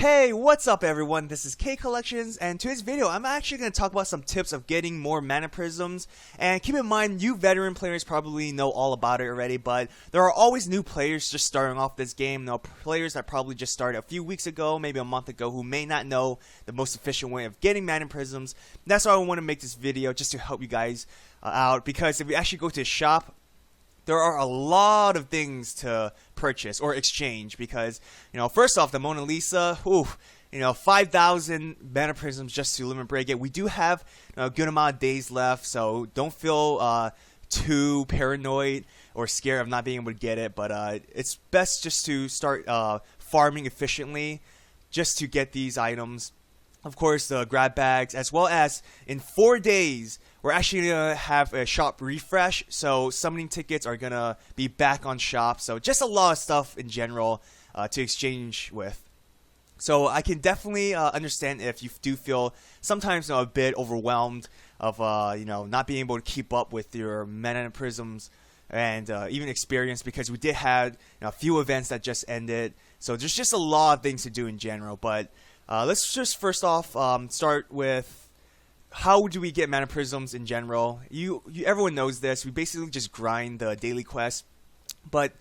Hey, what's up everyone? This is K Collections, and today's video I'm actually going to talk about some tips of getting more mana prisms. And keep in mind, you veteran players probably know all about it already, but there are always new players just starting off this game. Players that probably just started a few weeks ago, maybe a month ago, who may not know the most efficient way of getting mana prisms. That's why I want to make this video, just to help you guys out, because if we actually go to the shop, there are a lot of things to purchase or exchange because, first off, the Mona Lisa, 5,000 mana prisms just to limit break it. We do have a good amount of days left, so don't feel too paranoid or scared of not being able to get it, but it's best just to start farming efficiently just to get these items. Of course, the grab bags, as well as in 4 days, we're actually going to have a shop refresh, so summoning tickets are going to be back on shop. So just a lot of stuff in general to exchange with. So I can definitely understand if you do feel sometimes a bit overwhelmed of not being able to keep up with your mana prisms and even experience, because we did have a few events that just ended. So there's just a lot of things to do in general, but let's just first off start with how do we get mana prisms in general. Everyone knows this. We basically just grind the daily quests. But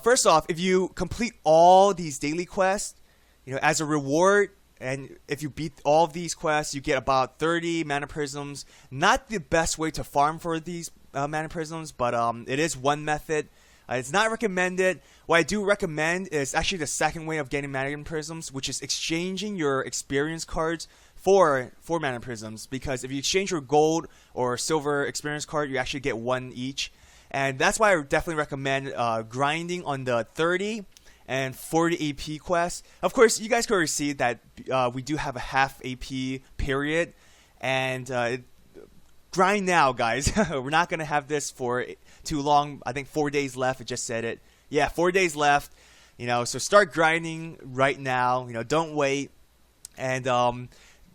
first off, if you complete all these daily quests, as a reward, and if you beat all of these quests, you get about 30 mana prisms. Not the best way to farm for these mana prisms, but it is one method. It's not recommended. What I do recommend is actually the second way of getting mana prisms, which is exchanging your experience cards for mana prisms. Because if you exchange your gold or silver experience card, you actually get one each. And that's why I definitely recommend grinding on the 30 and 40 AP quests. Of course, you guys can already see that we do have a half AP period. And grind now, guys. We're not going to have this for too long. I think 4 days left. I just said it. Yeah, 4 days left. So start grinding right now. Don't wait. And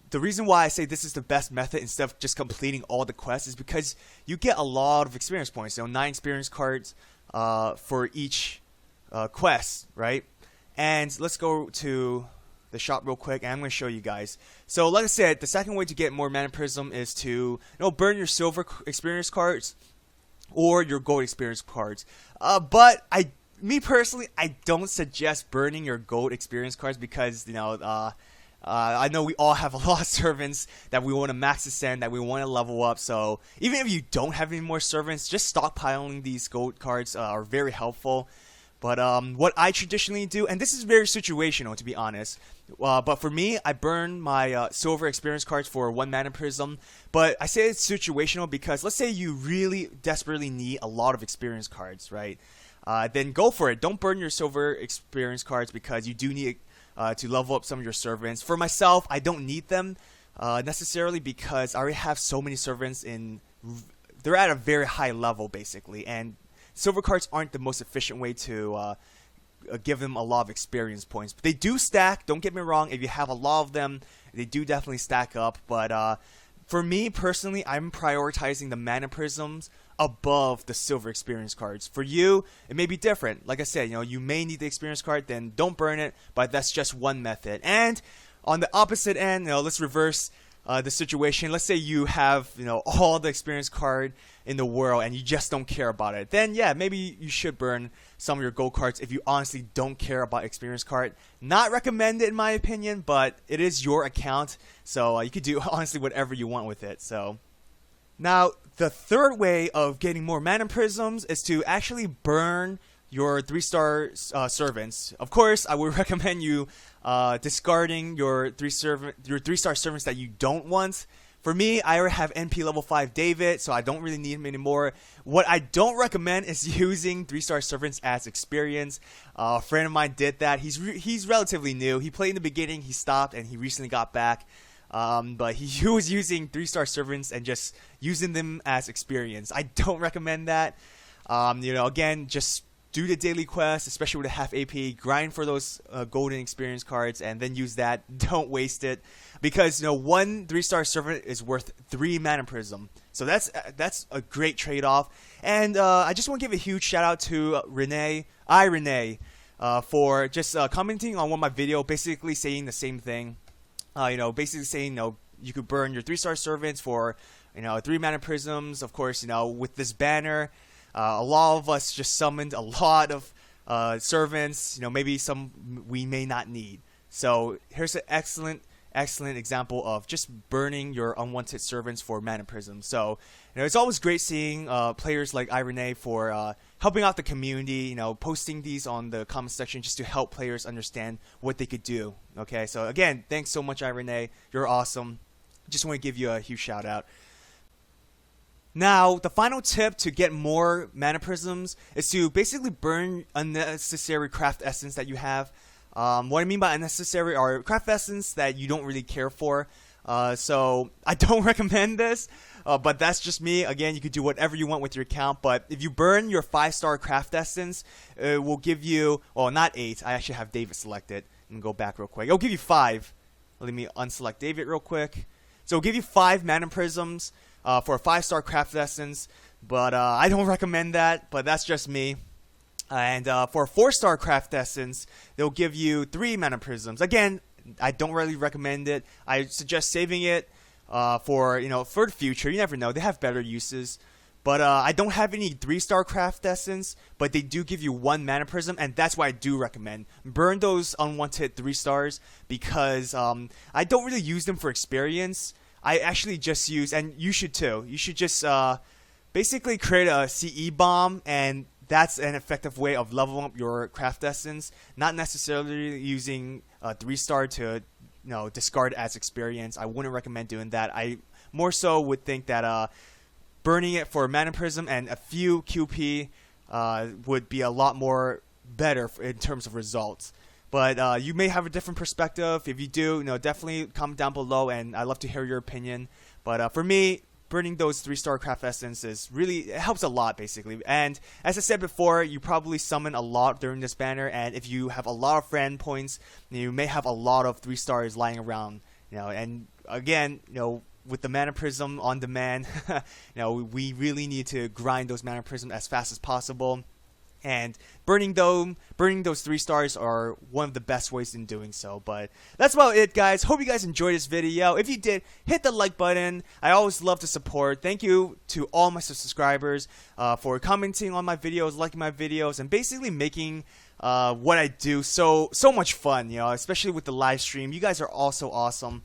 the reason why I say this is the best method instead of just completing all the quests is because you get a lot of experience points. 9 experience cards for each quest, right? And let's go to the shop real quick, and I'm going to show you guys. So like I said, the second way to get more mana prism is to burn your silver experience cards or your gold experience cards. But me personally, I don't suggest burning your gold experience cards because I know we all have a lot of servants that we want to max ascend, that we want to level up. So even if you don't have any more servants, just stockpiling these gold cards are very helpful. But what I traditionally do, and this is very situational to be honest, but for me, I burn my silver experience cards for 1 mana prism. But I say it's situational because let's say you really desperately need a lot of experience cards, right? Then go for it. Don't burn your silver experience cards because you do need to level up some of your servants. For myself, I don't need them necessarily because I already have so many servants they're at a very high level basically, and silver cards aren't the most efficient way to give them a lot of experience points. But they do stack, don't get me wrong. If you have a lot of them, they do definitely stack up. But for me personally, I'm prioritizing the mana prisms above the silver experience cards. For you, it may be different. Like I said, you may need the experience card, then don't burn it, but that's just one method. And on the opposite end, let's reverse the situation. Let's say you have all the experience card in the world and you just don't care about it. Then yeah, maybe you should burn some of your gold cards if you honestly don't care about experience card. Not recommended in my opinion, but it is your account, so you could do honestly whatever you want with it. So now the third way of getting more mana prisms is to actually burn your 3-star servants. Of course, I would recommend you discarding your 3-star servants that you don't want. For me, I already have NP level 5 David, so I don't really need him anymore. What I don't recommend is using 3-star servants as experience. A friend of mine did that. He's relatively new. He played in the beginning, he stopped, and he recently got back. But he was using 3-star servants and just using them as experience. I don't recommend that. Again, just do the daily quest, especially with a half AP, grind for those golden experience cards, and then use that. Don't waste it, because 1 3-star servant is worth 3 mana prism. So that's a great trade-off. And I just want to give a huge shout out to Renee. for just commenting on one of my video, basically saying the same thing. Basically saying, you could burn your 3-star servants for, 3 mana prisms. Of course, with this banner, a lot of us just summoned a lot of servants. Maybe some we may not need. So here's an excellent example of just burning your unwanted servants for mana prisms. So it's always great seeing players like Irene for helping out the community, posting these on the comment section just to help players understand what they could do. Okay, so again, thanks so much, Irene. You're awesome. Just want to give you a huge shout out. Now, the final tip to get more mana prisms is to basically burn unnecessary craft essence that you have. What I mean by unnecessary are craft essence that you don't really care for. So I don't recommend this, but that's just me. Again, you can do whatever you want with your account, but if you burn your 5-star craft essence, it will give you, well, not 8. I actually have David selected. Let me go back real quick. It'll give you 5. Let me unselect David real quick. So it'll give you 5 mana prisms for a 5-star craft essence, but I don't recommend that, but that's just me. And for a 4-star craft essence, they'll give you 3 mana prisms. Again, I don't really recommend it. I suggest saving it for the future. You never know; they have better uses. But I don't have any 3-star craft essence, but they do give you 1 mana prism, and that's why I do recommend burn those unwanted 3 stars because I don't really use them for experience. I actually just use, and you should too. You should just basically create a CE bomb, and that's an effective way of leveling up your craft essence, not necessarily using 3-star to discard as experience. I wouldn't recommend doing that. I more so would think that burning it for mana prism and a few QP would be a lot more better in terms of results. But you may have a different perspective. If you do, definitely comment down below, and I'd love to hear your opinion. But for me, burning those 3-star craft essences really helps a lot, basically. And as I said before, you probably summon a lot during this banner, and if you have a lot of friend points, you may have a lot of 3 stars lying around. And again, with the mana prism on demand, we really need to grind those mana prism as fast as possible. And burning those 3 stars are one of the best ways in doing so. But that's about it, guys. Hope you guys enjoyed this video. If you did, hit the like button. I always love to support. Thank you to all my subscribers for commenting on my videos, liking my videos, and basically making what I do so much fun. Especially with the live stream. You guys are all so awesome.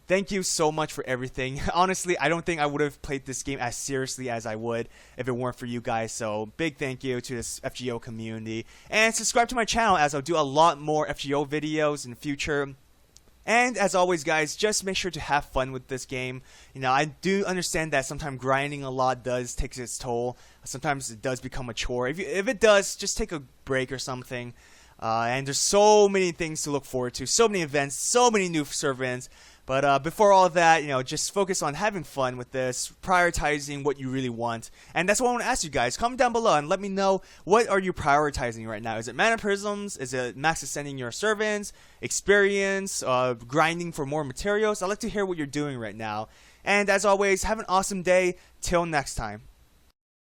Thank you so much for everything. Honestly, I don't think I would have played this game as seriously as I would if it weren't for you guys. So big thank you to this FGO community. And subscribe to my channel as I'll do a lot more FGO videos in the future. And as always, guys, just make sure to have fun with this game. I do understand that sometimes grinding a lot does take its toll. Sometimes it does become a chore. If it does, just take a break or something. And there's so many things to look forward to, so many events, so many new servants. But before all of that, just focus on having fun with this, prioritizing what you really want. And that's what I want to ask you guys. Comment down below and let me know, what are you prioritizing right now? Is it mana prisms? Is it max ascending your servants? Experience? Grinding for more materials? I'd like to hear what you're doing right now. And as always, have an awesome day. Till next time.